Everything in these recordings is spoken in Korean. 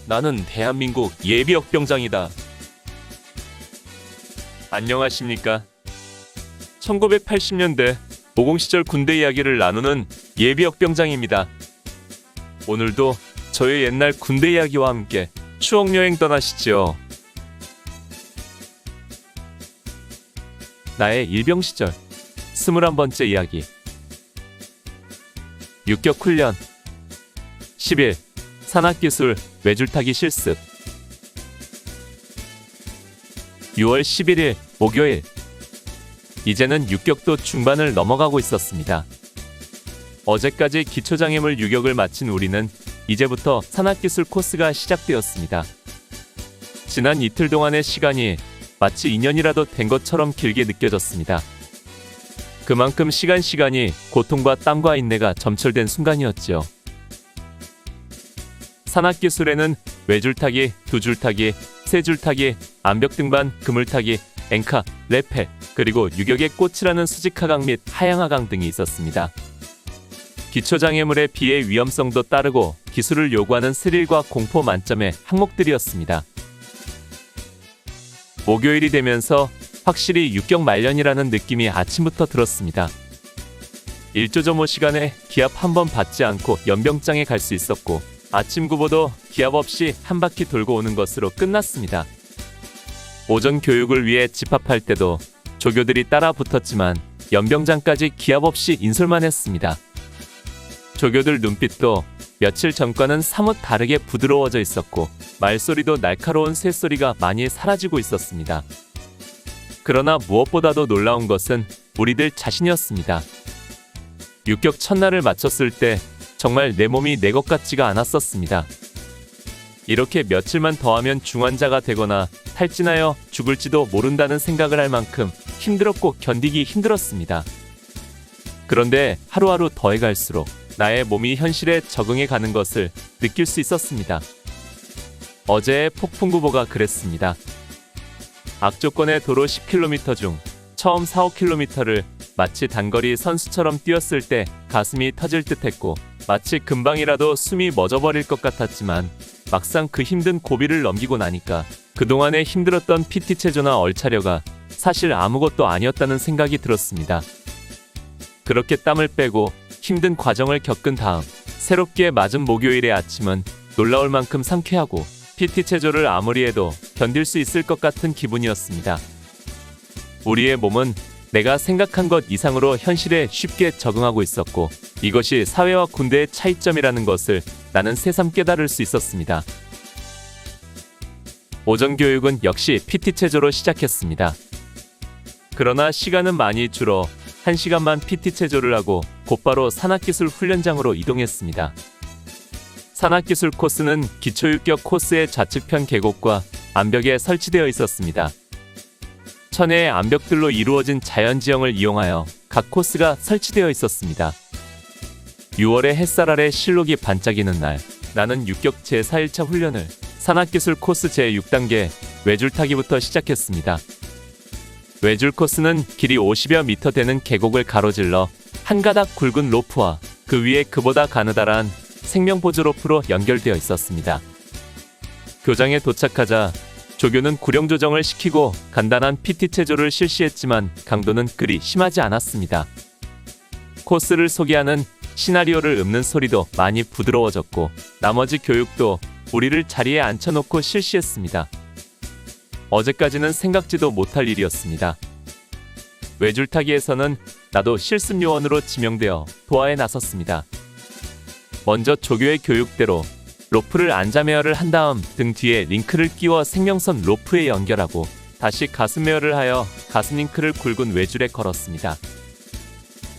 나는 대한민국 예비역병장이다. 안녕하십니까? 1980년대 모공시절 군대 이야기를 나누는 예비역병장입니다. 오늘도 저의 옛날 군대 이야기와 함께 추억여행 떠나시죠. 나의 일병시절 21번째 이야기. 육격훈련 10일 산악기술 외줄타기 실습. 6월 11일 목요일. 이제는 육격도 중반을 넘어가고 있었습니다. 어제까지 기초장애물 유격을 마친 우리는 이제부터 산악기술 코스가 시작되었습니다. 지난 이틀 동안의 시간이 마치 2년이라도 된 것처럼 길게 느껴졌습니다. 그만큼 시간이 고통과 땀과 인내가 점철된 순간이었지요. 산악기술에는 외줄타기, 두줄타기, 세줄타기, 암벽 등반, 그물타기, 앵카, 레펠, 그리고 유격의 꽃이라는 수직하강 및 하향하강 등이 있었습니다. 기초장애물의 비의 위험성도 따르고 기술을 요구하는 스릴과 공포 만점의 항목들이었습니다. 목요일이 되면서 확실히 육격 말년이라는 느낌이 아침부터 들었습니다. 일조점호 시간에 기합 한 번 받지 않고 연병장에 갈 수 있었고 아침 구보도 기합 없이 한 바퀴 돌고 오는 것으로 끝났습니다. 오전 교육을 위해 집합할 때도 조교들이 따라 붙었지만 연병장까지 기합 없이 인솔만 했습니다. 조교들 눈빛도 며칠 전과는 사뭇 다르게 부드러워져 있었고 말소리도 날카로운 새소리가 많이 사라지고 있었습니다. 그러나 무엇보다도 놀라운 것은 우리들 자신이었습니다. 육격 첫날을 마쳤을 때 정말 내 몸이 내 것 같지가 않았었습니다. 이렇게 며칠만 더하면 중환자가 되거나 탈진하여 죽을지도 모른다는 생각을 할 만큼 힘들었고 견디기 힘들었습니다. 그런데 하루하루 더해갈수록 나의 몸이 현실에 적응해 가는 것을 느낄 수 있었습니다. 어제의 폭풍구보가 그랬습니다. 악조건의 도로 10km 중 처음 4-5km를 마치 단거리 선수처럼 뛰었을 때 가슴이 터질 듯했고 마치 금방이라도 숨이 멎어버릴 것 같았지만 막상 그 힘든 고비를 넘기고 나니까 그동안에 힘들었던 PT 체조나 얼차려가 사실 아무것도 아니었다는 생각이 들었습니다. 그렇게 땀을 빼고 힘든 과정을 겪은 다음 새롭게 맞은 목요일의 아침은 놀라울 만큼 상쾌하고 PT 체조를 아무리 해도 견딜 수 있을 것 같은 기분이었습니다. 우리의 몸은 내가 생각한 것 이상으로 현실에 쉽게 적응하고 있었고 이것이 사회와 군대의 차이점이라는 것을 나는 새삼 깨달을 수 있었습니다. 오전 교육은 역시 PT 체조로 시작했습니다. 그러나 시간은 많이 줄어 1시간만 PT 체조를 하고 곧바로 산악기술 훈련장으로 이동했습니다. 산악기술 코스는 기초육격 코스의 좌측편 계곡과 암벽에 설치되어 있었습니다. 천혜의 암벽들로 이루어진 자연지형을 이용하여 각 코스가 설치되어 있었습니다. 6월의 햇살 아래 실록이 반짝이는 날, 나는 육격 제4일차 훈련을 산악기술 코스 제6단계 외줄타기부터 시작했습니다. 외줄 코스는 길이 50여 미터 되는 계곡을 가로질러 한 가닥 굵은 로프와 그 위에 그보다 가느다란 생명보조 로프로 연결되어 있었습니다. 교장에 도착하자 조교는 구령 조정을 시키고 간단한 PT 체조를 실시했지만 강도는 그리 심하지 않았습니다. 코스를 소개하는 시나리오를 읊는 소리도 많이 부드러워졌고 나머지 교육도 우리를 자리에 앉혀놓고 실시했습니다. 어제까지는 생각지도 못할 일이었습니다. 외줄타기에서는 나도 실습 요원으로 지명되어 도하에 나섰습니다. 먼저 조교의 교육대로 로프를 안자매어를 한 다음 등 뒤에 링크를 끼워 생명선 로프에 연결하고 다시 가슴매어를 하여 가슴 링크를 굵은 외줄에 걸었습니다.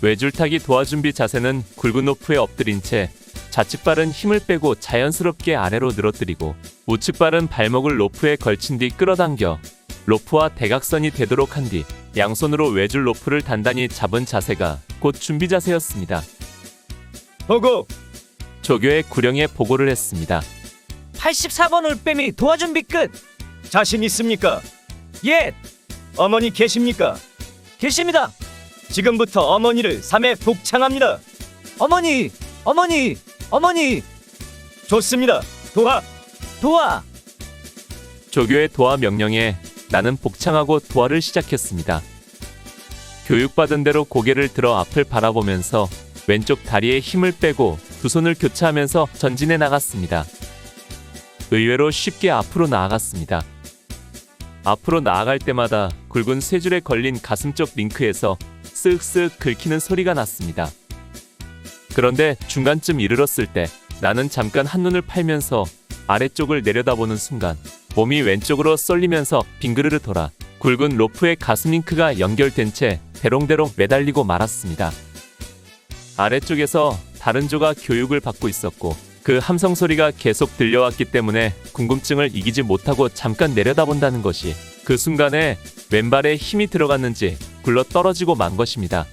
외줄타기 도하준비 자세는 굵은 로프에 엎드린 채 좌측 발은 힘을 빼고 자연스럽게 아래로 늘어뜨리고 우측 발은 발목을 로프에 걸친 뒤 끌어당겨 로프와 대각선이 되도록 한 뒤 양손으로 외줄 로프를 단단히 잡은 자세가 곧 준비 자세였습니다. 보고! 조교의 구령에 보고를 했습니다. 84번 올빼미 도와준비 끝! 자신 있습니까? 예! 어머니 계십니까? 계십니다! 지금부터 어머니를 3회 복창합니다. 어머니! 어머니! 어머니! 좋습니다. 도하! 도와. 조교의 도하 명령에 나는 복창하고 도하를 시작했습니다. 교육받은 대로 고개를 들어 앞을 바라보면서 왼쪽 다리에 힘을 빼고 두 손을 교차하면서 전진해 나갔습니다. 의외로 쉽게 앞으로 나아갔습니다. 앞으로 나아갈 때마다 굵은 쇠줄에 걸린 가슴 쪽 링크에서 쓱쓱 긁히는 소리가 났습니다. 그런데 중간쯤 이르렀을 때 나는 잠깐 한눈을 팔면서 아래쪽을 내려다보는 순간 몸이 왼쪽으로 쏠리면서 빙그르르 돌아 굵은 로프에 가슴 링크가 연결된 채 대롱대롱 매달리고 말았습니다. 아래쪽에서 다른 조가 교육을 받고 있었고 그 함성 소리가 계속 들려왔기 때문에 궁금증을 이기지 못하고 잠깐 내려다본다는 것이 그 순간에 왼발에 힘이 들어갔는지 굴러 떨어지고 만 것입니다.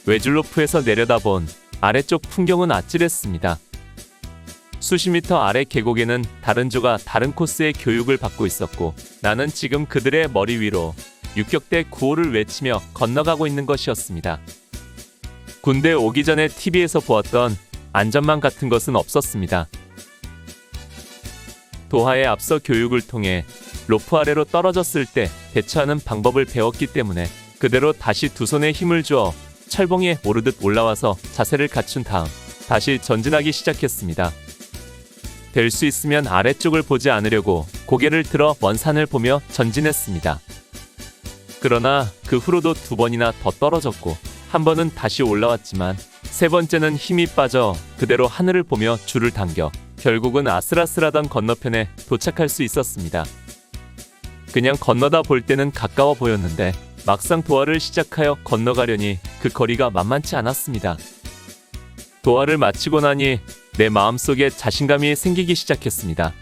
외줄로프에서 내려다본 아래쪽 풍경은 아찔했습니다. 수십 미터 아래 계곡에는 다른 조가 다른 코스의 교육을 받고 있었고 나는 지금 그들의 머리 위로 육격대 구호를 외치며 건너가고 있는 것이었습니다. 군대 오기 전에 TV에서 보았던 안전망 같은 것은 없었습니다. 도하에 앞서 교육을 통해 로프 아래로 떨어졌을 때 대처하는 방법을 배웠기 때문에 그대로 다시 두 손에 힘을 주어 철봉에 오르듯 올라와서 자세를 갖춘 다음 다시 전진하기 시작했습니다. 될 수 있으면 아래쪽을 보지 않으려고 고개를 들어 먼 산을 보며 전진했습니다. 그러나 그 후로도 두 번이나 더 떨어졌고 한 번은 다시 올라왔지만 세 번째는 힘이 빠져 그대로 하늘을 보며 줄을 당겨 결국은 아슬아슬하던 건너편에 도착할 수 있었습니다. 그냥 건너다 볼 때는 가까워 보였는데 막상 도하를 시작하여 건너가려니 그 거리가 만만치 않았습니다. 도하를 마치고 나니 내 마음속에 자신감이 생기기 시작했습니다.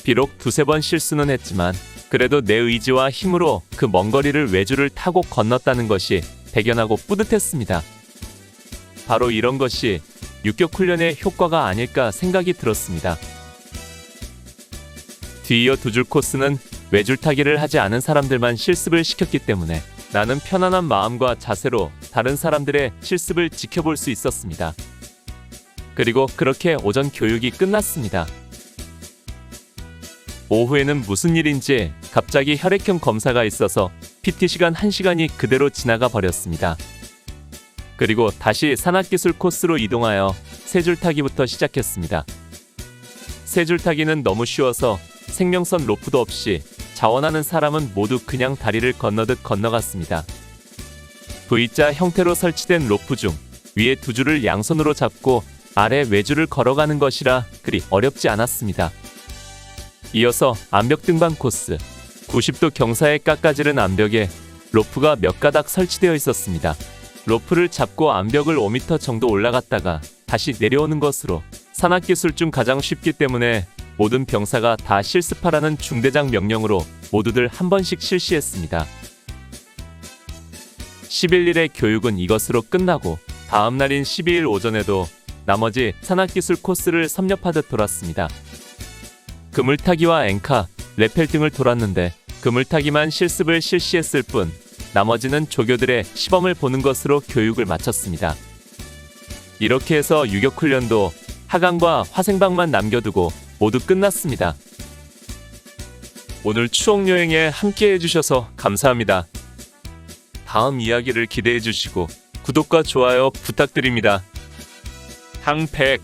비록 두세 번 실수는 했지만 그래도 내 의지와 힘으로 그 먼 거리를 외줄을 타고 건넜다는 것이 대견하고 뿌듯했습니다. 바로 이런 것이 육격 훈련의 효과가 아닐까 생각이 들었습니다. 뒤이어 두 줄 코스는 외줄 타기를 하지 않은 사람들만 실습을 시켰기 때문에 나는 편안한 마음과 자세로 다른 사람들의 실습을 지켜볼 수 있었습니다. 그리고 그렇게 오전 교육이 끝났습니다. 오후에는 무슨 일인지 갑자기 혈액형 검사가 있어서 PT 시간 1시간이 그대로 지나가 버렸습니다. 그리고 다시 산악기술 코스로 이동하여 세줄 타기부터 시작했습니다. 세줄 타기는 너무 쉬워서 생명선 로프도 없이 자원하는 사람은 모두 그냥 다리를 건너듯 건너갔습니다. V자 형태로 설치된 로프 중 위에 두 줄을 양손으로 잡고 아래 외줄을 걸어가는 것이라 그리 어렵지 않았습니다. 이어서 암벽 등반 코스, 90도 경사에 깎아지른 암벽에 로프가 몇 가닥 설치되어 있었습니다. 로프를 잡고 암벽을 5m 정도 올라갔다가 다시 내려오는 것으로 산악기술 중 가장 쉽기 때문에 모든 병사가 다 실습하라는 중대장 명령으로 모두들 한 번씩 실시했습니다. 11일의 교육은 이것으로 끝나고 다음 날인 12일 오전에도 나머지 산악기술 코스를 섭렵하듯 돌았습니다. 그물타기와 앵카, 레펠 등을 돌았는데 그물타기만 실습을 실시했을 뿐 나머지는 조교들의 시범을 보는 것으로 교육을 마쳤습니다. 이렇게 해서 유격훈련도 하강과 화생방만 남겨두고 모두 끝났습니다. 오늘 추억여행에 함께 해주셔서 감사합니다. 다음 이야기를 기대해주시고 구독과 좋아요 부탁드립니다. 항백